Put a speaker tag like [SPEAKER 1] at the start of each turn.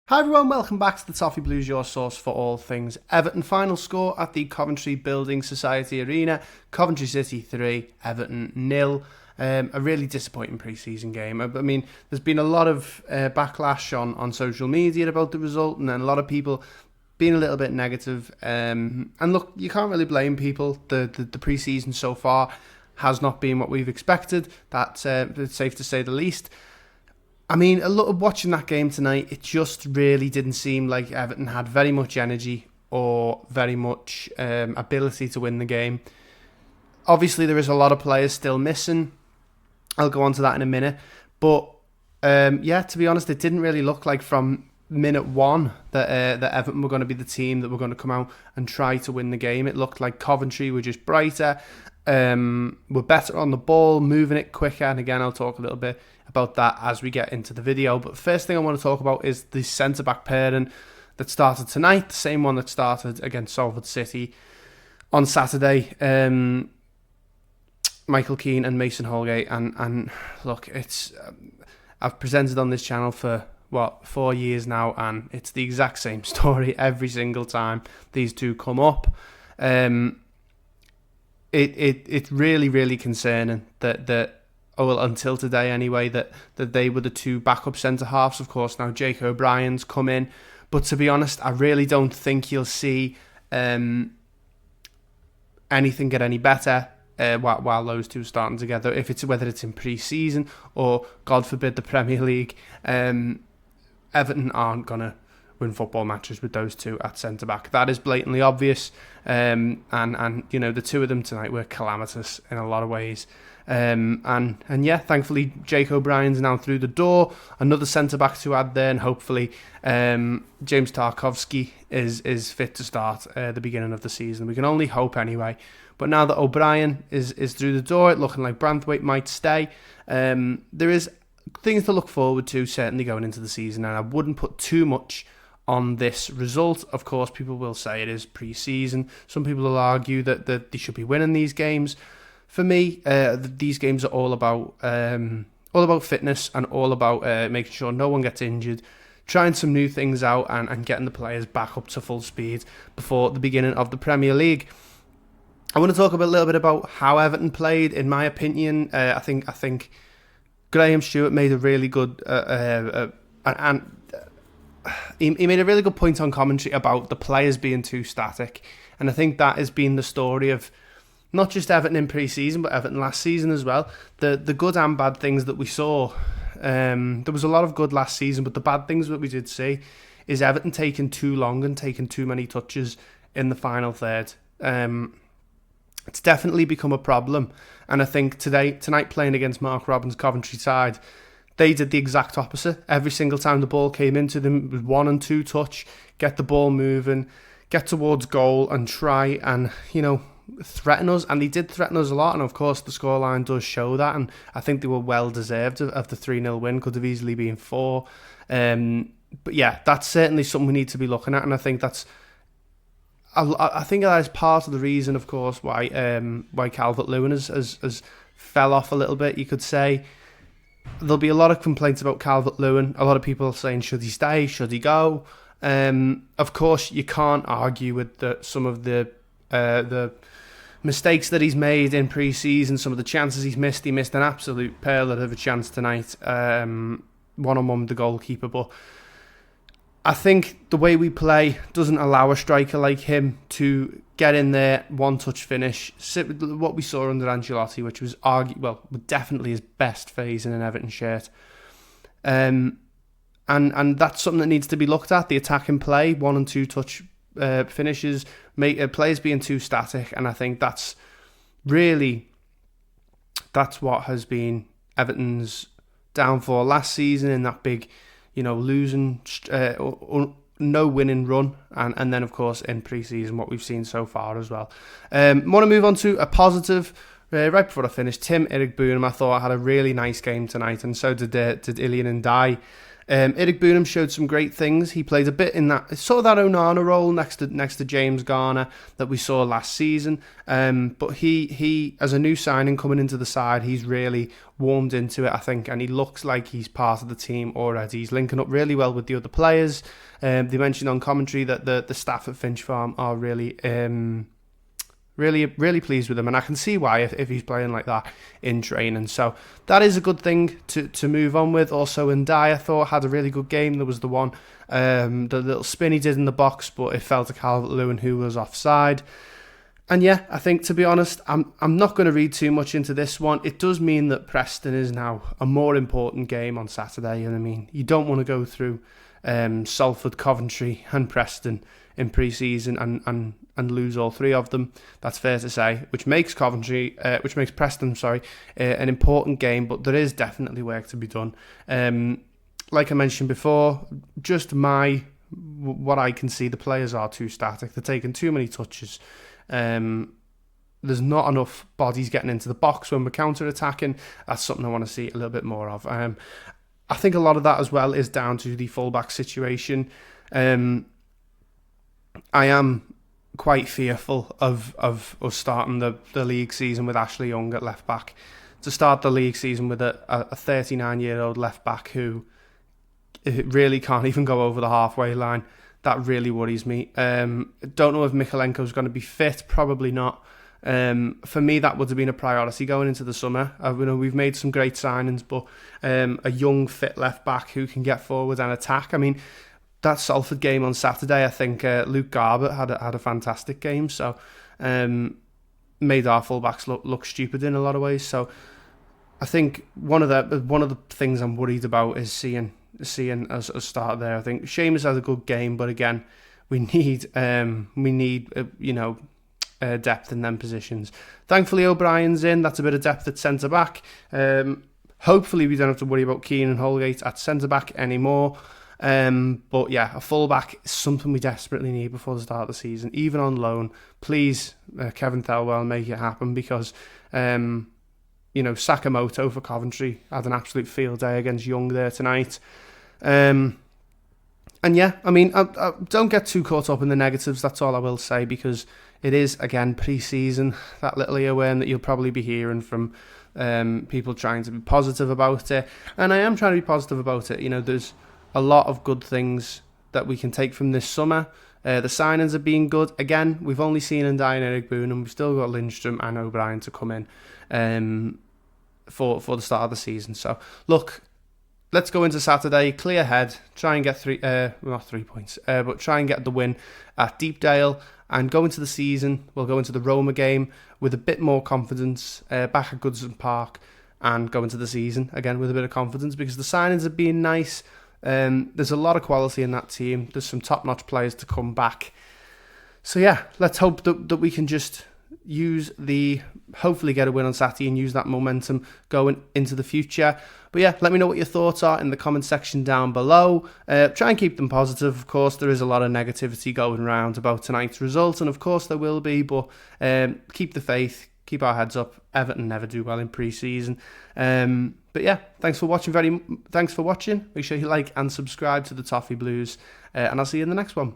[SPEAKER 1] Hi everyone, welcome back to the Toffee Blues, your source for all things Everton. Final score at the Coventry Building Society Arena, Coventry City 3, Everton 0. A really disappointing pre-season game. I mean, there's been a lot of backlash on social media about the result, and then a lot of people being a little bit negative. And look, you can't really blame people. The pre-season so far has not been what we've expected. That's it's safe to say the least. I mean, a lot of watching that game tonight, it just really didn't seem like Everton had very much energy or very much ability to win the game. Obviously, there is a lot of players still missing. I'll go on to that in a minute. But, to be honest, it didn't really look like from minute one that Everton were going to be the team that were going to come out and try to win the game. It looked like Coventry were just brighter, were better on the ball, moving it quicker. And again, I'll talk a little bit about that as we get into the video. But first thing I want to talk about is the centre-back pairing that started tonight, the same one that started against Coventry City on Saturday. Michael Keane and Mason Holgate. And look, it's I've presented on this channel for 4 years now, and it's the exact same story every single time these two come up. It's really concerning that until today anyway, that they were the two backup centre-halves. Of course, now Jake O'Brien's come in. But to be honest, I really don't think you'll see anything get any better while those two are starting together. Whether it's in pre-season or, God forbid, the Premier League, Everton aren't going to win football matches with those two at centre-back. That is blatantly obvious. And you know, the two of them tonight were calamitous in a lot of ways. Thankfully Jake O'Brien's now through the door. Another centre-back to add there, and hopefully James Tarkowski is fit to start the beginning of the season. We can only hope anyway. But now that O'Brien is through the door, it looking like Branthwaite might stay. There is things to look forward to certainly going into the season, and I wouldn't put too much on this result. Of course, people will say it is pre-season. Some people will argue that they should be winning these games. For me, these games are all about fitness and all about making sure no one gets injured, trying some new things out, and getting the players back up to full speed before the beginning of the Premier League. I want to talk a little bit about how Everton played. In my opinion, I think Graham Stewart made a really good he made a really good point on commentary about the players being too static, and I think that has been the story of not just Everton in pre-season, but Everton last season as well. The good and bad things that we saw. There was a lot of good last season, but the bad things that we did see is Everton taking too long and taking too many touches in the final third. It's definitely become a problem, and I think tonight playing against Mark Robins' Coventry side, they did the exact opposite. Every single time the ball came into them with 1 and 2 touch, get the ball moving, get towards goal, and try and threaten us. And they did threaten us a lot, and of course the scoreline does show that, and I think they were well deserved of the 3-0 win. Could have easily been 4. But yeah, that's certainly something we need to be looking at, and I think that is part of the reason, of course, why Calvert-Lewin has fell off a little bit, you could say. There'll be a lot of complaints about Calvert-Lewin. A lot of people saying, should he stay? Should he go? Of course, you can't argue with some of the mistakes that he's made in pre-season, some of the chances he's missed. He missed an absolute pearler of a chance tonight, one-on-one with the goalkeeper. But I think the way we play doesn't allow a striker like him to get in there, one-touch finish. What we saw under Ancelotti, which was definitely his best phase in an Everton shirt. And that's something that needs to be looked at. The attacking play, 1 and 2 touch finishes, players being too static, and I think that's what has been Everton's downfall last season in that big, losing, no winning run, and then of course in pre-season what we've seen so far as well. Want to move on to a positive. Right before I finished, Tim Iroegbunam, I thought had a really nice game tonight, and so did Ilian Ndiaye. Eric Boonham showed some great things. He played a bit in that sort of that Onana role next to James Garner that we saw last season. But he as a new signing coming into the side, he's really warmed into it, I think, and he looks like he's part of the team already. He's linking up really well with the other players. They mentioned on commentary that the staff at Finch Farm are really pleased with him, and I can see why if he's playing like that in training. So that is a good thing to move on with. Also, Ndiaye, I thought, had a really good game. There was the one, the little spin he did in the box, but it fell to Calvert-Lewin, who was offside. And yeah, I think, to be honest, I'm not going to read too much into this one. It does mean that Preston is now a more important game on Saturday, and I mean, you don't want to go through Salford, Coventry and Preston in pre-season and lose all three of them. That's fair to say, which makes Preston, an important game, but there is definitely work to be done. Like I mentioned before, just what I can see, the players are too static. They're taking too many touches. There's not enough bodies getting into the box when we're counter-attacking. That's something I want to see a little bit more of. I think a lot of that as well is down to the fullback situation. I am quite fearful of us starting the league season with Ashley Young at left back. To start the league season with a 39-year-old left back who really can't even go over the halfway line, that really worries me. Don't know if Mikalenko's going to be fit, probably not. For me, that would have been a priority going into the summer. We've made some great signings, but a young, fit left back who can get forward and attack. I mean, that Salford game on Saturday, I think Luke Garbutt had a fantastic game, so made our fullbacks look stupid in a lot of ways. So I think one of the things I'm worried about is seeing as a start there. I think Seamus had a good game, but again, we need depth in them positions. Thankfully, O'Brien's in. That's a bit of depth at centre back. Hopefully, we don't have to worry about Keane and Holgate at centre back anymore. But yeah, a fullback is something we desperately need before the start of the season, even on loan. Please, Kevin Thelwell, make it happen, because Sakamoto for Coventry had an absolute field day against Young there tonight. And yeah, I mean, I don't get too caught up in the negatives, that's all I will say, because it is, again, pre-season, that little earworm that you'll probably be hearing from people trying to be positive about it. And I am trying to be positive about it. There's a lot of good things that we can take from this summer. The signings are being good. Again, we've only seen Ndiaye and Eric Boonham. We've still got Lindstrom and O'Brien to come in for the start of the season. So, look, let's go into Saturday, clear head, try and get not 3 points, but try and get the win at Deepdale, and go into the season. We'll go into the Roma game with a bit more confidence, back at Goodison Park, and go into the season again with a bit of confidence, because the signings have been nice. There's a lot of quality in that team. There's some top-notch players to come back. So yeah, let's hope that we can just hopefully get a win on Saturday and use that momentum going into the future. But yeah, let me know what your thoughts are in the comment section down below. Try and keep them positive. Of course, there is a lot of negativity going around about tonight's result, and of course there will be, but keep the faith, keep our heads up. Everton never do well in pre-season. But yeah, thanks for watching. Make sure you like and subscribe to the Toffee Blues, and I'll see you in the next one.